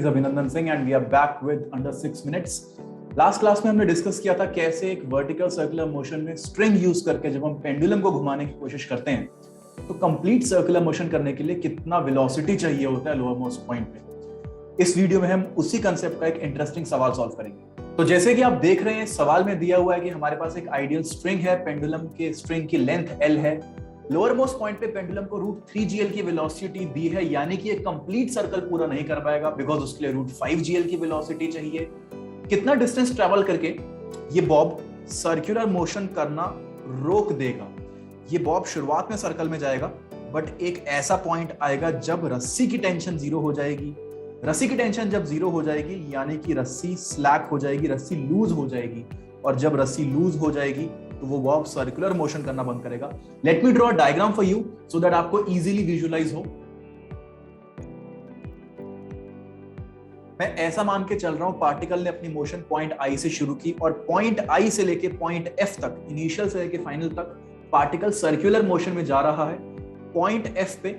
is Abhinandan Singh and we are back with under 6 minutes. Last class में हमने discuss किया था कैसे एक वर्टिकल सर्कुलर मोशन में स्ट्रिंग यूज करके जब हम पेंडुलम को घुमाने की कोशिश करते हैं तो कंप्लीट सर्कुलर मोशन करने के लिए कितना वेलोसिटी चाहिए होता है लोअर मोस्ट पॉइंट पे। इस वीडियो में हम उसी कंसेप्ट का एक इंटरेस्टिंग सवाल सॉल्व करेंगे। तो जैसे कि आप देख रहे हैं सवाल में दिया हुआ है कि हमारे पास एक आइडियल स्ट्रिंग है, पेंडुलम के स्ट्रिंग की लेंथ L है, लोअर मोस्ट पॉइंट पे पेंडुलम को √3gl की वेलोसिटी दी है, यानी कि एक कंप्लीट सर्कल पूरा नहीं कर पाएगा बिकॉज उसके लिए √5gl की वेलोसिटी चाहिए। कितना डिस्टेंस ट्रैवल करके ये बॉब सर्कुलर मोशन करना रोक देगा? ये बॉब शुरुआत में सर्कल में जाएगा बट एक ऐसा पॉइंट आएगा जब रस्सी की टेंशन जीरो हो जाएगी। रस्सी की टेंशन जब जीरो हो जाएगी यानी कि रस्सी स्लैक हो जाएगी, रस्सी लूज हो जाएगी, और जब रस्सी लूज हो जाएगी तो वो बॉब सर्कुलर मोशन करना बंद करेगा। Let me draw a diagram for you so that आपको इजीली विजुअलाइज हो। मैं ऐसा मान के चल रहा हूं पार्टिकल ने अपनी मोशन पॉइंट आई से शुरू की और पॉइंट आई से लेके पॉइंट एफ तक, इनिशियल से लेके फाइनल तक पार्टिकल सर्कुलर मोशन में जा रहा है। पॉइंट एफ पे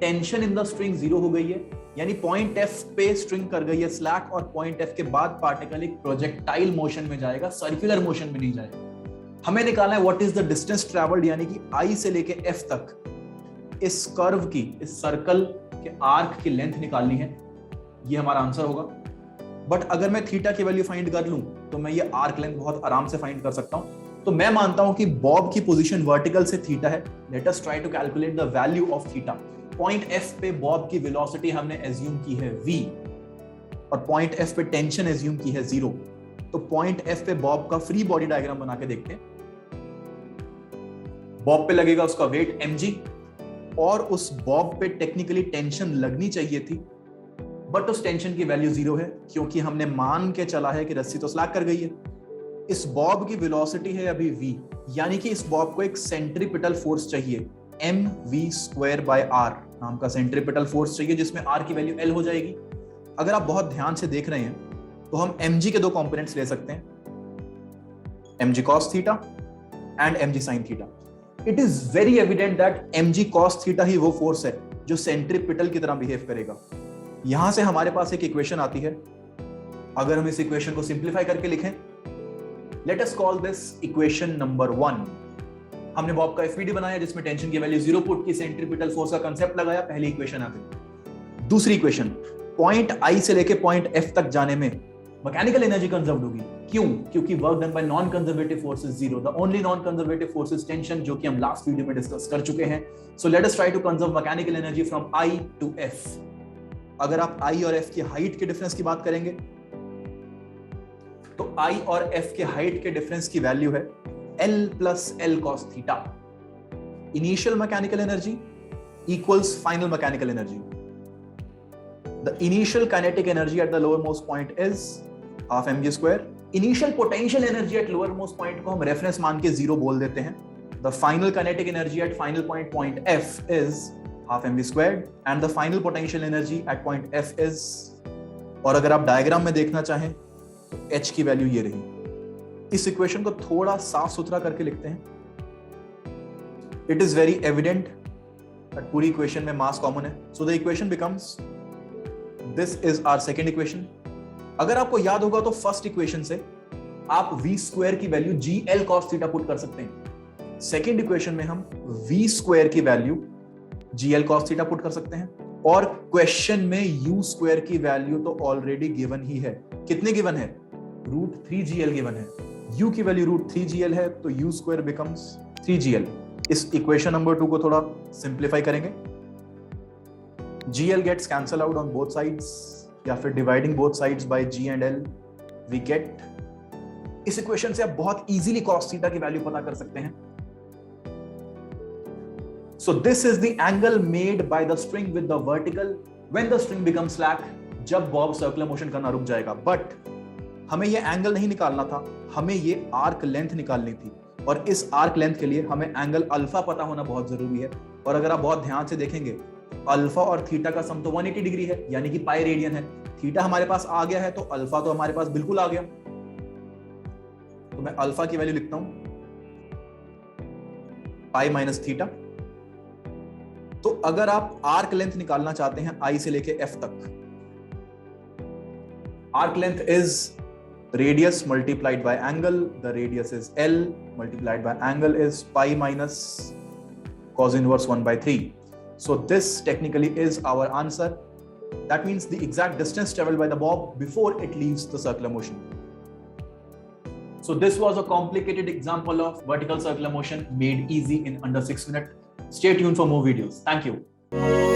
tension in the string zero हो गई है, यानी पॉइंट एफ पे स्ट्रिंग कर गई है स्लैक, और पॉइंट एफ के बाद पार्टिकल एक प्रोजेक्टाइल मोशन में जाएगा, सर्कुलर मोशन में नहीं जाएगा। हमें निकालना है what is the distance travelled, यानी कि आई से लेके एफ तक इस कर्व की, इस सर्कल के आर्क की लेंथ निकालनी है। ये हमारा आंसर होगा। बट अगर मैं थीटा की वैल्यू फाइंड कर लूं तो मैं ये आर्क लेंथ बहुत आराम से फाइंड कर सकता हूं। तो मैं मानता हूं कि बॉब की पोजीशन वर्टिकल से थीटा है। Let us try to calculate the value of theta. Point F पे बॉब की वेलोसिटी हमने एज्यूम की है v, और पॉइंट एफ पे टेंशन एज्यूम की है 0। तो पॉइंट एफ पे बॉब का फ्री बॉडी डायग्राम बना के देखते हैं। बॉब पे लगेगा उसका वेट mg, और उस बॉब पे टेक्निकली टेंशन लगनी चाहिए थी बट उस टेंशन की वैल्यू 0 है क्योंकि हमने मान के चला है कि रस्सी तो स्लैक कर गई है। इस बॉब की वेलोसिटी है अभी v, यानी कि इस बॉब को एक सेंट्रीपिटल फोर्स चाहिए, mv²/r नाम का सेंट्रीपिटल फोर्स चाहिए जिसमें r की वैल्यू L हो जाएगी। अगर आप बहुत ध्यान से देख रहे हैं तो हम mg के दो कंपोनेंट्स ले सकते हैं, mg cos theta and mg sin theta. It is very evident that mg cos theta ही वो फोर्स है जो सेंट्रीपिटल की तरह बिहेव करेगा। यहां से हमारे पास एक इक्वेशन आती है। अगर हम इस इक्वेशन को सिंप्लीफाई करके लिखें, let us call this equation number 1। हमने बॉब का एफबीडी बनाया जिसमें टेंशन की वैल्यू 0 पुट की, सेंट्रीपिटल फोर्स का कांसेप्ट लगाया, पहली इक्वेशन आ गई। दूसरी इक्वेशन, पॉइंट आई से लेके पॉइंट एफ तक जाने में मैकेनिकल एनर्जी कंजर्व्ड होगी। क्यों? क्योंकि work done by non conservative force is 0। The only non conservative force is tension, जो कि हम लास्ट वीडियो में डिस्कस कर चुके हैं। So let us try to conserve mechanical energy from I to F. अगर आप आई और एफ की हाइट के डिफरेंस की बात करेंगे तो आई और एफ के हाइट के डिफरेंस की वैल्यू है L + L cos theta. Initial mechanical energy equals final mechanical energy. The initial kinetic energy at the lower most point is ½ mg²। Initial potential energy at lower most point को हम reference मान के 0 बोल देते हैं। The final kinetic energy at final point F is ½ mv² and the final potential energy at point F is, और अगर आप डायग्राम में देखना चाहें तो H की वैल्यू ये रही। इस इक्वेशन को थोड़ा साफ सुथरा करके लिखते हैं। It is very evident that पूरी इक्वेशन में मास कॉमन है, so the equation becomes, this is our second equation. अगर आपको याद होगा तो फर्स्ट इक्वेशन से आप v² की value gl cos theta put कर सकते हैं। सेकेंड इक्वेशन में हम v² की value gl cos theta put कर सकते हैं, और क्वेश्चन में u² की वैल्यू तो ऑलरेडी गिवन ही है। कितने गिवन है? √3gl गिवन है। u की वैल्यू √3gl है तो u² बिकम्स 3gl। इस इक्वेशन नंबर 2 को थोड़ा सिंप्लीफाई करेंगे। gl gets cancel out on both sides, या फिर dividing both sides by g and l we get. इस इक्वेशन से आप बहुत इजीली cos थीटा की वैल्यू पता कर सकते हैं। So this is the angle made by the string with the vertical when the string becomes slack, जब बॉब सर्कुलर मोशन करना रुक जाएगा। बट हमें ये एंगल नहीं निकालना था, हमें ये आर्क लेंथ निकालनी थी, और इस आर्क लेंथ के लिए हमें एंगल अल्फा पता होना बहुत जरूरी है। और अगर आप बहुत ध्यान से देखेंगे अल्फा और थीटा का सम तो 180 डिग्री है, यानी कि पाई रेडियन है। थीटा हमारे पास आ गया है तो अल्फा तो हमारे पास बिल्कुल आ गया। तो मैं अल्फा की वैल्यू लिखता हूं पाई माइनस थीटा। तो अगर आप आर्क लेंथ निकालना चाहते हैं आई से लेके एफ तक, Arc length is radius multiplied by angle. The radius is L multiplied by angle is pi minus cos inverse 1 by 3. So this technically is our answer. That means the exact distance traveled by the bob before it leaves the circular motion. So this was a complicated example of vertical circular motion made easy in under 6 minutes. Stay tuned for more videos. Thank you.